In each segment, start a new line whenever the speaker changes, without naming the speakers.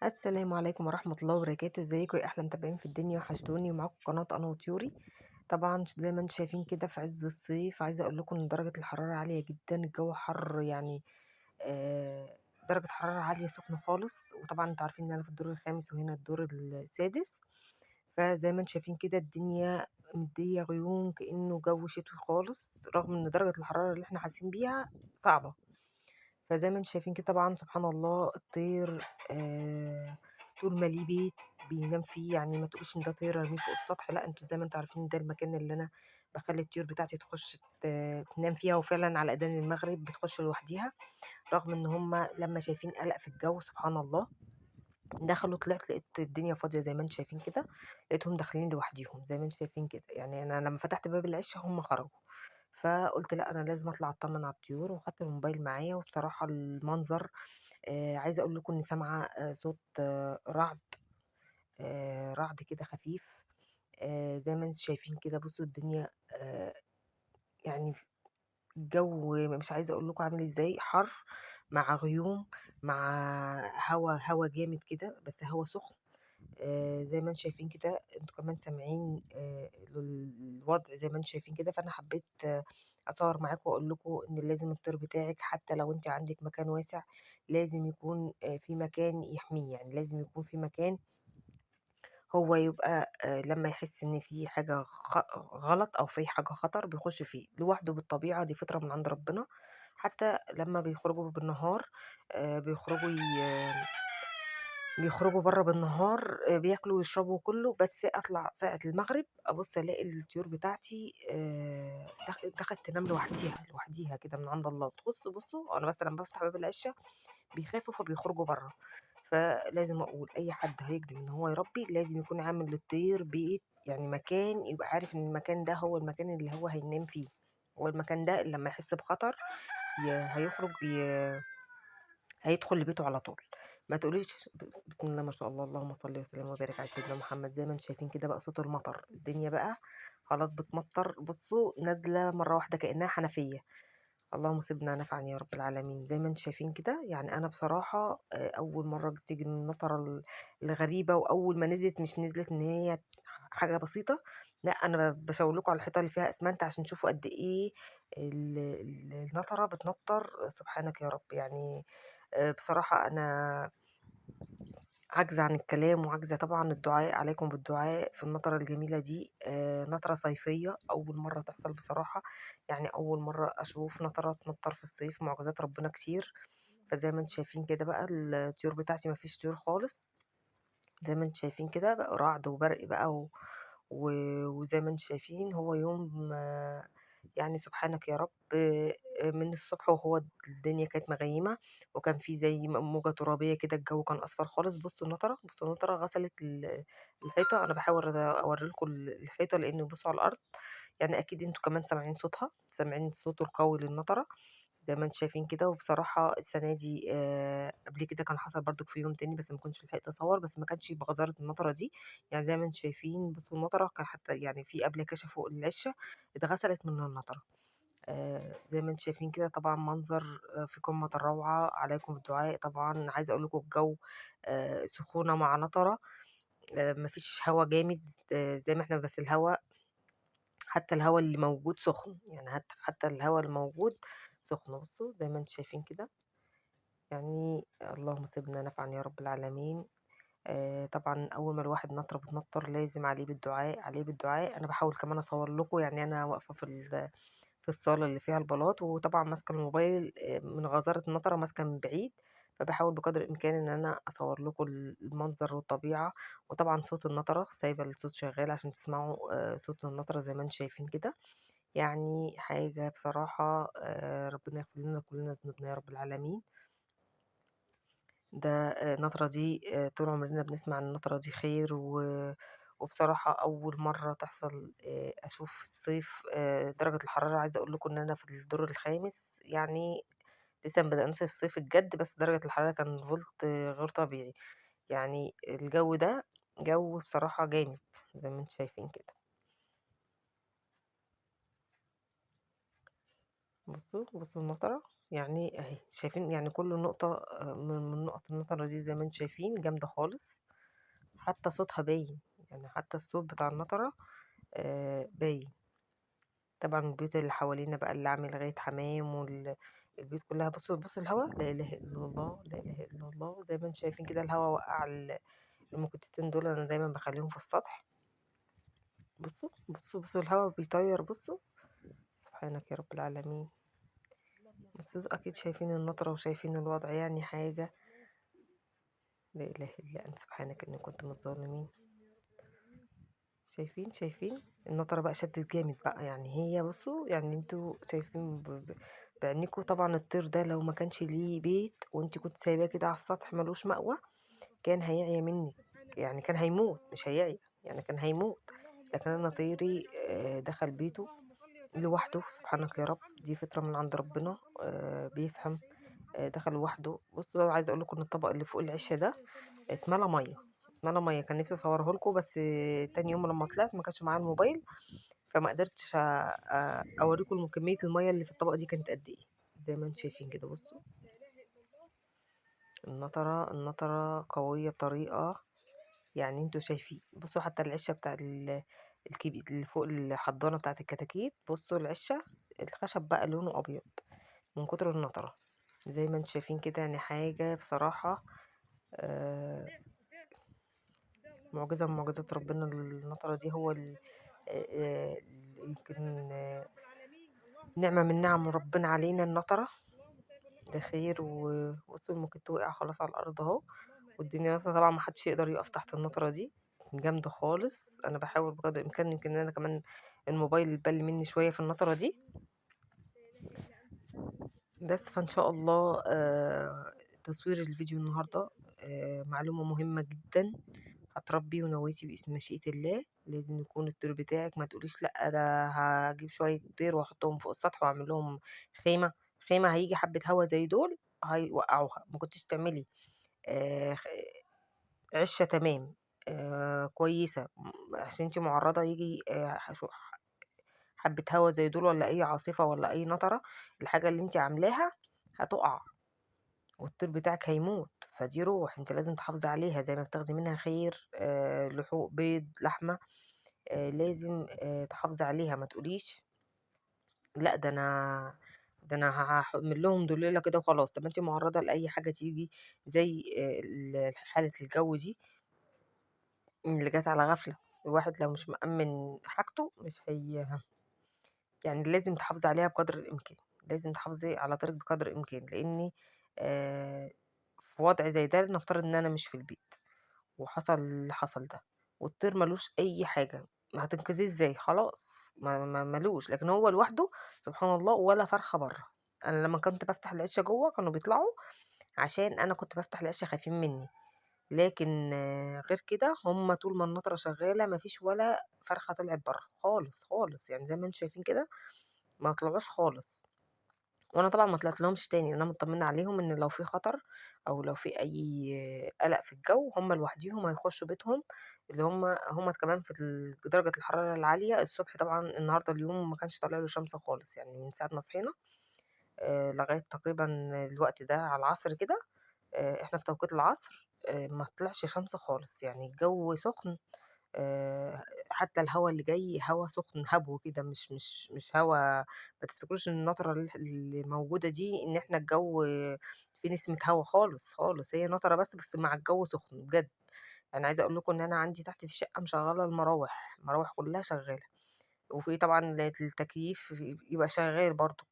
السلام عليكم ورحمة الله وبركاته. ازيكم يا احلى متابعين في الدنيا؟ وحشتوني، ومعاكم قناة انا وطيوري. طبعا زي ما انتم شايفين كده في عز الصيف، عايزة اقول لكم ان درجة الحرارة عالية جدا، الجو حر يعني. آه درجة حرارة عالية سخنة خالص. وطبعا انتوا عارفين ان انا في الدور الخامس وهنا الدور السادس. فزي ما انتم شايفين كده الدنيا مدية غيوم كأنه جو شتوي خالص، رغم ان درجة الحرارة اللي احنا حاسين بيها صعبة. فزي ما انتم شايفين كده طبعا سبحان الله الطير طول ما ليه بيت بينام فيه. يعني ما تقولش ان ده طير ارميه فوق السطح، لا، انتوا زي ما انتوا عارفين ده المكان اللي انا بخلي الطيور بتاعتي تخش تنام فيها. وفعلا على اذان المغرب بتخش لوحديها، رغم ان هم لما شايفين قلق في الجو سبحان الله دخلوا. طلعت لقيت الدنيا فاضيه زي ما انتم شايفين كده، لقيتهم داخلين لوحديهم زي ما انتم شايفين كده. يعني انا لما فتحت باب العشه هم خرجوا. فقلت لا، انا لازم اطلع اطمن على الطيور، وخدت الموبايل معايا. وبصراحه المنظر، عايزة أقول لكم إني سامعة صوت رعد، رعد كده خفيف. زي ما أنتم شايفين كده بصوا الدنيا، يعني الجو مش عايزة أقول لكم عامل إزاي، حر مع غيوم، مع هوا جامد كده، بس هوا سخن. زي ما انتم شايفين كده، انتوا كمان سامعين الوضع زي ما انتم شايفين كده. فانا حبيت اصور معاكم واقول لكم ان لازم الطير بتاعك حتى لو انت عندك مكان واسع لازم يكون في مكان يحميه. يعني لازم يكون في مكان هو يبقى لما يحس ان في حاجة غلط او في حاجة خطر بيخش فيه لوحده بالطبيعة. دي فطرة من عند ربنا. حتى لما بيخرجوا بالنهار، بيخرجوا بيخرجوا برّه بالنهار، بياكلوا ويشربوا كُلّه. بس أطلع ساعة المغرب أبُص ألاقي الطيور بتاعتي دخلت تنام لوحديها كده من عند الله. بُصّوا أنا بس لمّا بافتح باب العِشّة بيخافوا فبيخرجوا برّه. فلازم أقول أي حد هيقدم إن هو يربي لازم يكون عامل للطير بيت، يعني مكان يبقى عارف إن المكان ده هو المكان اللي هو هينام فيه. هو المكان ده اللي لمّا يحس بخطر هيخرج هيدخل لبيته على طول. ما تقوليش بسم الله ما شاء الله، اللهم صل وسلم وبارك على سيدنا محمد. زي ما انتم شايفين كده بقى صوت المطر، الدنيا بقى خلاص بتمطر. بصوا نازله مره واحده كانها حنفيه. اللهم سيبنا نفعا يا رب العالمين. زي ما انتم شايفين كده، يعني انا بصراحه اول مره تيجي المطره الغريبه. واول ما نزلت مش نزلت ان هي حاجه بسيطه، لا، انا بشاور لكم على الحيطه اللي فيها اسمنت عشان تشوفوا قد ايه النطره بتنطر. سبحانك يا رب يعني. بصراحة أنا عاجزة عن الكلام، وعاجزة طبعًا الدعاء عليكم بالدعاء في النطرة الجميلة دي. نطرة صيفية أول مرّة تحصل بصراحة. يعني أول مرّة أشوف نطرة تنطّر في الصيف، معجزات ربنا كتير. فزي ما أنتم شايفين كده بقى الطيور بتاعتي ما فيش طيور خالص. زي ما أنتم شايفين كده بقى رعد وبرق بقى و وزي ما أنتم شايفين هو يوم يعني سبحانك يا رب. من الصبح وهو الدنيا كانت مغيمة، وكان في زي موجة ترابية كده، الجو كان أصفر خالص. بصوا النطرة غسلت الحيطة. أنا باحاول أورّي لكم الحيطة، لإن بصوا على الأرض. يعني أكيد أنتم كمان سامعين صوتها، سامعين الصوت القوي للنطرة زي ما أنتم شايفين كده. وبصراحة السنة دي قبل كده كان حصل برضك في يوم تاني، بس ما كنتش لحقت أصوّر، بس ما كانش بغزارة النطرة دي. يعني زي ما أنتم شايفين بصوا النطرة كان حتى يعني في قبل كشفوا العِشّة اتغسلت من النطرة. زي ما أنتم شايفين كده طبعًا منظر في قمة الروعة. عليكم بالدعاء طبعًا. عايزة أقول لكم الجو سخونة مع نطرة. ما فيش هوا جامد زي ما إحنا، بس حتى الهوا اللي موجود سخن. يعني حتى الهوا الموجود سخن. بصوا زي ما أنتم شايفين كده. يعني اللهم سيبنا نفعًا يا رب العالمين. طبعًا أول ما الواحد نطرة بتنطّر لازم عليه بالدعاء، عليه بالدعاء. أنا باحاول كمان أصوّر لكم، يعني أنا واقفة في الصالة اللي فيها البلاط، وطبعًا ماسكة الموبايل من غزارة النطرة ماسكة من بعيد. فباحاول بقدر الإمكان إن أنا أصوّر لكم المنظر والطبيعة. وطبعًا صوت النطرة سايبة الصوت شغال عشان تسمعوا صوت النطرة زي ما أنتم شايفين كده. يعني حاجة بصراحة ربنا يغفر لنا كلنا ذنوبنا يا رب العالمين. ده النطرة دي طول عمرنا بنسمع عن النطرة دي خير. وبصراحة أول مرّة تحصل أشوف في الصيف درجة الحرارة. عايزة أقول لكم إن أنا في الدور الخامس، يعني لسه ما بدأناش الصيف الجَد، بس درجة الحرارة كان فولت غير طبيعي. يعني الجو ده جو بصراحة جامد زي ما أنتم شايفين كده. بصوا المطرة، يعني اهي شايفين، يعني كل نقطة من نقط المطرة دي زي ما انتم شايفين جامدة خالص. حتى صوتها باين، يعني حتى الصوت بتاع المطرة باين. طبعا البيوت اللي حوالينا بقى اللي عامل لغاية حمام والبيوت كلها. بصوا الهوا، لا إله إلا الله، لا إله إلا الله. زي ما انتم شايفين كده الهوا وقع المكتتين دول، أنا دايما بخليهم في السطح. بصوا الهوا بيطير. بصوا، سبحانك يا رب العالمين. بس أكيد شايفين النطرة وشايفين الوضع، يعني حاجة لا إله إلا أنت سبحانك إني كنت من الظالمين. شايفين النطرة بقى شدت جامد بقى، يعني هي بصوا، يعني انتوا شايفين بعينيكوا. طبعا الطير ده لو ما كانش ليه بيت وانت كنت سايباه كده على السطح ملوش مأوى، كان هيعيا منك، يعني كان هيموت، مش هيعيا، يعني كان هيموت. لكن انا طيري دخل بيته لوحده. سبحانك يا رب، دي فطرة من عند ربنا، بيفهم. دخل لوحده. بصوا عايزه اقول لكم ان الطبق اللي فوق العشه ده اتملى ميه، اتملى ميه. كان نفسي اصوره لكم، بس تاني يوم لما طلعت ما كانش معايا الموبايل، فما قدرتش اوريكم كميه الميه اللي في الطبق دي كانت قد ايه. زي ما انتم شايفين كده. بصوا النطره قويه بطريقه، يعني انتوا شايفين. بصوا حتى العشه بتاع الكبير اللي فوق الحضانه بتاعه الكتاكيت. بصوا العشه، الخشب بقى لونه ابيض من كتر النطره. زي ما انتم شايفين كده، يعني حاجه بصراحه معجزة من معجزات ربنا. النطرة دي هو يمكن نعمة من نعم ربنا علينا. النطرة ده خير. وبصوا الموكيت وقع خلاص على الأرض اهو، والدنيا اصلا طبعا محدش يقدر يقف تحت النطرة دي، جامدة خالص. أنا بحاول بقدر الإمكان، يمكن أنا كمان الموبايل بل مني شوية في النطرة دي. بس فإن شاء الله تصوير الفيديو النهاردة معلومة مهمة جدا هتربي ونويتي باسم مشيئة الله. لازم يكون الطير بتاعك، ما تقوليش لا ده هجيب شوية طير واحطهم فوق السطح واعمل لهم خيمة. خيمة هيجي حبة هوا زي دول هيوقعوها. ما كنتش تعملي آه، خ- عشة تمام كويسة، عشان انت معرضة يجي حبة هوا زي دول، ولا اي عاصفة، ولا اي نطرة. الحاجة اللي انت عاملاها هتقع والطير بتاعك هيموت. فدي روح انت لازم تحافظي عليها، زي ما بتاخدي منها خير لحوق بيض لحمة، لازم تحافظي عليها. ما تقوليش لا ده انا هعمل لهم دليلة كده وخلاص. طب انت معرضة لأي حاجة تيجي زي حالة الجو دي اللي جت على غفلة. الواحد لو مش مأمن حاجته مش هي، يعني لازم تحافظي عليها بقدر الإمكان. لازم تحافظي على طريق بقدر الإمكان، لأني آه، في وضع زي ده نفترض ان انا مش في البيت وحصل اللي حصل ده، والطير ملوش اي حاجة، ما هتنقذيه ازاي؟ خلاص ملوش. لكن هو لوحده سبحان الله ولا فرخة بره. انا لما كنت بفتح العشة جوه كانوا بيطلعوا، عشان انا كنت بفتح العشة خايفين مني. لكن غير كده هم طول ما النطرة شغالة مفيش ولا فرخة طلعت بره خالص خالص. يعني زي ما انتم شايفين كده ما طلعوش خالص. وانا طبعا ما طلعت لهمش تاني، انا مطمنه عليهم ان لو في خطر او لو في اي قلق في الجو هم لوحديهم هيخشوا بيتهم. اللي هم كمان في درجه الحراره العاليه الصبح. طبعا النهارده اليوم ما كانش طالع له شمس خالص، يعني من ساعه ما صحينا لغايه تقريبا الوقت ده على العصر كده. احنا في توقيت العصر ما طلعش شمس خالص، يعني الجو سخن. حتى الهوا اللي جاي هوا سخن هبو كده، مش هوا. ما تفتكروش ان النطرة اللي موجودة دي ان احنا الجو في نسمة هوا خالص خالص. هي نطرة بس مع الجو سخن بجد. انا عايزة اقول لكم ان انا عندي تحت في الشقة مشغلة المراوح كلها شغالة، وفي طبعا التكييف يبقى شغال برضو.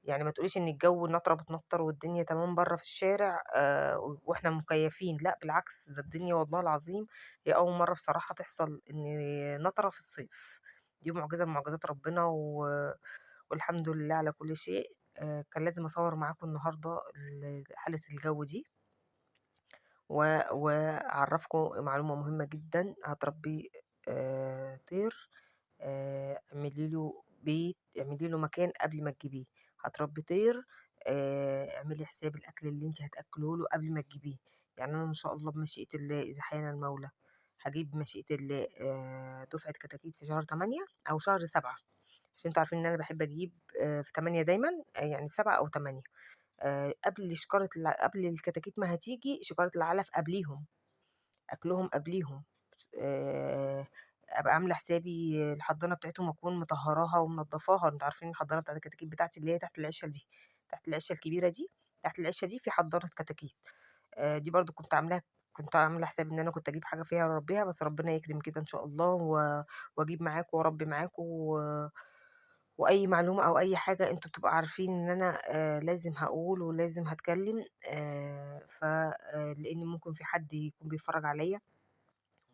يعني ما تقوليش ان الجو النطره بتنطر والدنيا تمام بره في الشارع واحنا مكيفين. لا بالعكس، ده الدنيا والله العظيم هي اول مره بصراحه تحصل ان نطره في الصيف. دي معجزه من معجزات ربنا والحمد لله على كل شيء. كان لازم اصور معاكم النهارده حاله الجو دي واعرفكم معلومه مهمه جدا. هتربي طير، اعملي له بيت، اعملي له مكان قبل ما تجيبيه. هتربي طير، اعملي حساب الاكل اللي انت هتاكله له قبل ما تجيبيه. يعني انا ان شاء الله بمشيئة الله اذا حان المولى هجيب بمشيئة الله دفعة كتاكيت في شهر 8 او شهر 7، عشان انتوا عارفين ان انا بحب اجيب في 8 دايمًا، يعني في 7 أو 8. قبل الكتاكيت ما هتيجي، شكارة العلف قبليهم، أكلهم قبليهم. آآ أبقى عاملة حسابي الحضانة بتاعتهم أكون مطهّراها ومنضّفاها. أنتم عارفين الحضانة بتاعة الكتاكيت بتاعتي اللي هي تحت العِشّة دي، تحت العِشّة الكبيرة دي، تحت العِشّة دي في حضانة كتاكيت. دي برضه كنت عاملة حسابي إن أنا كنت أجيب حاجة فيها أربّيها، بس ربنا يكرم كده إن شاء الله وأجيب معاكم وأربّي معاكم وأي معلومة أو أي حاجة أنتم بتبقوا عارفين إن أنا لازم هاقول ولازم هاتكلّم. لإن ممكن في حد يكون بيتفرّج عليَّ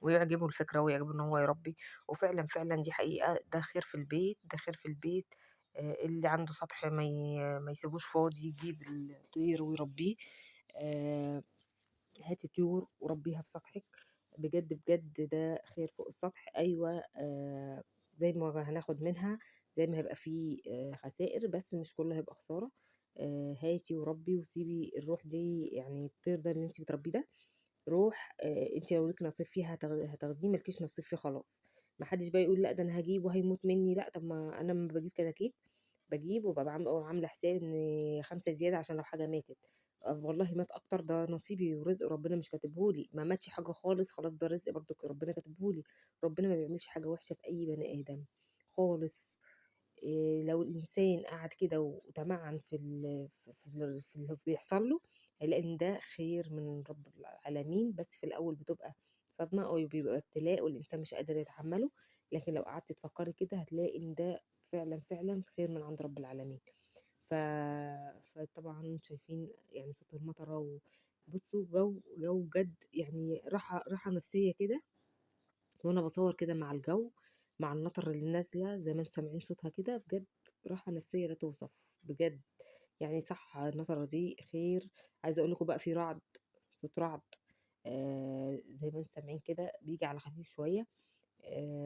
ويعجبه الفكرة ويعجبه إن هو يربي. وفعلًا، فعلًا دي حقيقة، ده خير في البيت، ده خير في البيت. اللي عنده سطح ما يسيبوش فاضي، يجيب الطير ويربيه. آآ هاتي طيور وربيها في سطحِك، بجد، بجد ده خير فوق السطح. أيوه، زي ما هناخد منها، زي ما هيبقى في خسائر، بس مش كلّه هيبقى خسارة. هاتي وربي وسيبي الروح دي، يعني الطير ده اللي أنتِ بتربيه ده روح. أنتِ لو ليكِ نصيب فيه هتاخديه، ما لكيش نصيب فيه خلاص. ما حدش بقى يقول لأ ده أنا هاجيب وهيموت منّي، لأ. طب ما أنا أمّا باجيب كتاكيت، باجيب وبابقى عاملة حسابي إن 5 زيادة عشان لو حاجة ماتت. والله مات أكتر، ده نصيبي ورزق ربنا مش كاتبه لي. ما ماتش حاجة خالص، خلاص ده رزق برضه ربنا كاتبه لي. ربنا ما بيعملش حاجة وحشة في أي بني آدم خالص. لو الإنسان قعد كده وتمعن في اللي بيحصل له، هيلاقي إن ده خير من رب العالمين. بس في الأول بتبقى صدمة أو بيبقى ابتلاء والإنسان مش قادر يتحمله، لكن لو قعدتِ تفكري كده هتلاقي إن ده فعلًا، فعلًا خير من عند رب العالمين. ف فطبعًا شايفين يعني صوت المطرة بُصّوا جو بجد، يعني راحة نفسية كده. وأنا باصوّر كده مع الجو، مع النطر اللي نازلة زي ما أنتم سامعين صوتها كده، بجد راحة نفسية لا توصف، بجد. يعني صح النطرة دي خير. عايزة أقول لكم بقى في رعد، صوت رعد، زي ما أنتم سامعين كده بييجي على خفيف شوية.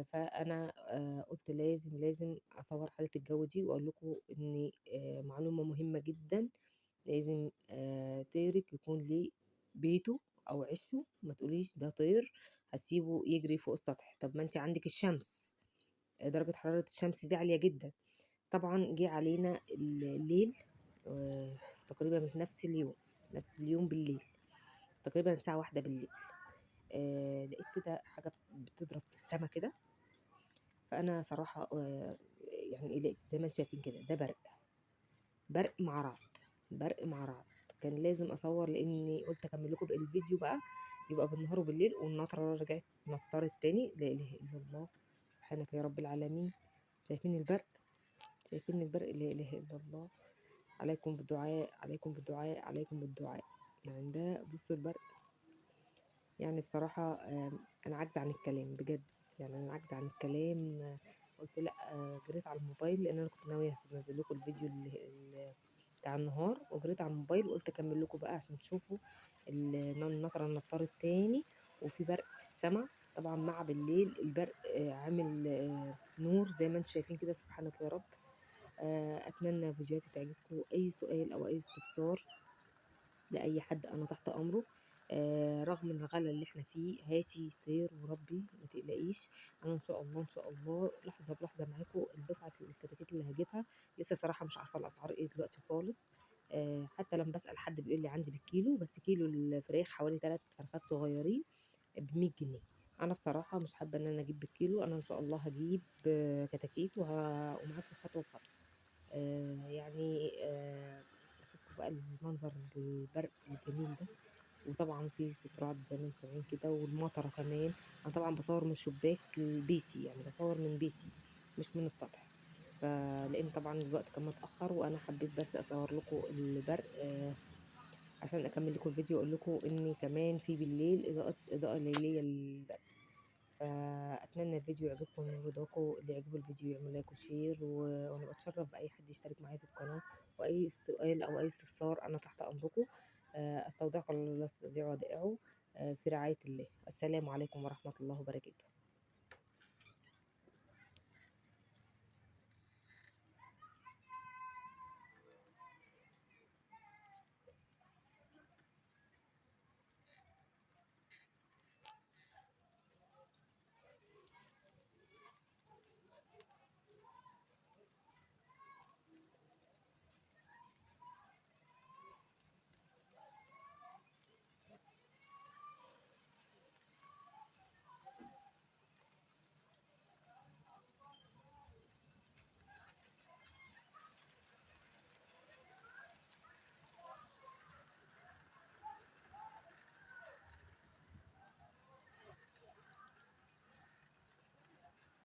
فأنا قُلت لازم أصوّر حالة الجو دي وأقول لكم إن معلومة مهمة جدًا. لازم طيرِك يكون ليه بيته أو عِشّه، ما تقوليش ده طير هاسيبه يجري فوق السطح. طب ما أنتِ عندِك الشمس، درجة حرارة الشمس دي عالية جدًا. طبعًا جِه علينا الليل، في تقريبًا في نفس اليوم بالليل، تقريبًا الساعة 01:00 لقيت كده حاجة بتضرب في السما كده. فأنا صراحة يعني لقيت زي ما أنتم شايفين كده، ده برق مع رعد، برق مع رعد. كان لازم أصوّر لإني قُلت أكمّل لكم باقي الفيديو بقى، يبقى بالنهار وبالليل. والنطرة رجعت نطّرت تاني، لا إله إلا الله، سبحانك يا رب العالمين. شايفين البرق، شايفين البرق، لا إله إلا الله. عليكم بالدعاء، عليكم بالدعاء، عليكم بالدعاء. يعني ده بُصّوا البرق، يعني بصراحة أنا عاجزة عن الكلام بجد. يعني أنا عاجزة عن الكلام. قُلت لأ، جريت على الموبايل لإن أنا كنت ناوية أنزّل لكم الفيديو بتاع النهار، وجريت على الموبايل وقُلت أكمّل لكم بقى عشان تشوفوا النطرة نطّرت تاني وفي برق في السما. طبعًا مع بالليل البرق عامل نور زي ما أنتم شايفين كده، سبحانك يا رب. أتمنى فيديوهاتي تعجبكم. أي سؤال أو أي استفسار لأي حد أنا تحت أمره. رغم الغلا اللي إحنا فيه، هاتي طير وربي ما تقلقيش. أنا إن شاء الله، إن شاء الله لحظة بلحظة معاكم. دفعة الكتاكيت اللي هاجيبها لسه صراحة مش عارفة الأسعار إيه دلوقتي خالص. حتى لمّا باسأل حد بيقول لي عندي بالكيلو، بس كيلو الفراخ حوالي 3 فرخات صغيرين ب100 جنيه. أنا بصراحة مش حابة إن أنا أجيب بالكيلو. أنا إن شاء الله هاجيب كتاكيت ومعاكم خطوة بخطوة. يعني أسيبكم بقى المنظر البرق الجميل ده. وطبعًا في صوت رعد زي ما أنتم سامعين كده والمطرة كمان. أنا طبعًا باصوّر من شباك بيتي، يعني باصوّر من بيتي مش من السطح. لإن طبعًا الوقت كان متأخّر وأنا حبيت بس أصوّر لكم البرق، عشان أكمّل لكم الفيديو وأقول لكم إن كمان في بالليل إضاءة ليلية للبرق. فأتمنى الفيديو يعجبكم وينال رضاكم. اللي يعجبه الفيديو يعمل لايك وشير وأنا باتشرف بأي حد يشترك معايا في القناة. وأي سؤال أو أي استفسار أنا تحت أمركم. أستودعكم الله الذي لا تضيع ودائعه، في رعاية الله. السلام عليكم ورحمة الله وبركاته.